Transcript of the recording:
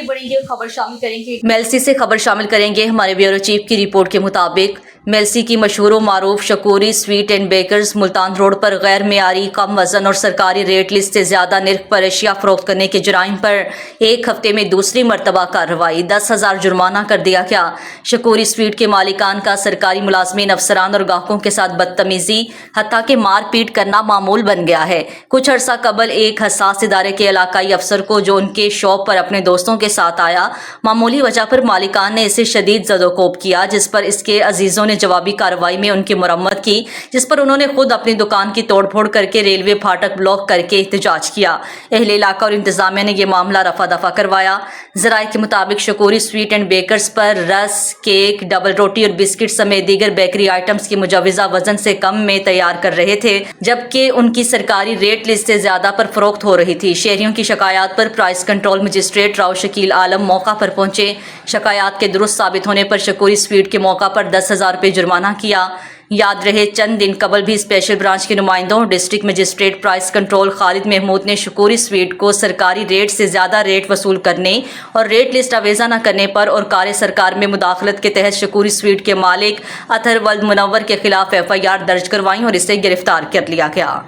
بڑھیں گے اور خبر شامل کریں گے میلسی سے خبر شامل کریں گے ہمارے بیورو چیف کی رپورٹ کے مطابق میلسی کی مشہور و معروف Shakoori sweet and bakers Multan road پر غیر معیاری کم وزن اور سرکاری ریٹ لسٹ سے زیادہ نرخ پر اشیاء فروخت کرنے کے جرائم پر ایک ہفتے میں دوسری مرتبہ کارروائی 10,000 جرمانہ کر دیا گیا۔ شکوری سویٹ کے مالکان کا سرکاری ملازمین افسران اور گاہکوں کے ساتھ بدتمیزی حتیٰ کہ مار پیٹ کرنا معمول بن گیا ہے۔ کچھ عرصہ قبل ایک حساس ادارے کے علاقائی افسر کو جو ان کے شاپ پر اپنے دوستوں کے ساتھ آیا، معمولی وجہ پر مالکان نے اسے شدید زد و کوب کیا، جس پر اس کے عزیزوں نے جوابی کارروائی میں ان کی مرمت کی، جس پر انہوں نے خود اپنی دکان کی توڑ پھوڑ کر کے ریلوے پھاٹک بلاک کر کے احتجاج کیا۔ اہل علاقہ اور انتظامیہ نے یہ معاملہ رفع دفع کروایا۔ ذرائع کے مطابق شکوری سویٹ اینڈ بیکرز پر رس، کیک، ڈبل روٹی اور بسکٹ سمیت دیگر بیکری آئٹمز کی مجوزہ وزن سے کم میں تیار کر رہے تھے، جبکہ ان کی سرکاری ریٹ لسٹ سے زیادہ پر فروخت ہو رہی تھی۔ شہریوں کی شکایات پر price control magistrate Rao Shakeel Alam موقع پر پہنچے۔ شکایات کے درست ثابت ہونے پر شکوری سویٹ کے موقع پر 10,000 روپے جرمانہ کیا۔ یاد رہے چند دن قبل بھی اسپیشل برانچ کے نمائندوں ڈسٹرکٹ مجسٹریٹ پرائس کنٹرول خالد محمود نے شکوری سویٹ کو سرکاری ریٹ سے زیادہ ریٹ وصول کرنے اور ریٹ لسٹ آویزہ نہ کرنے پر اور کار سرکار میں مداخلت کے تحت شکوری سویٹ کے مالک اطہر ولد منور کے خلاف FIR درج کروائیں اور اسے گرفتار کر لیا گیا۔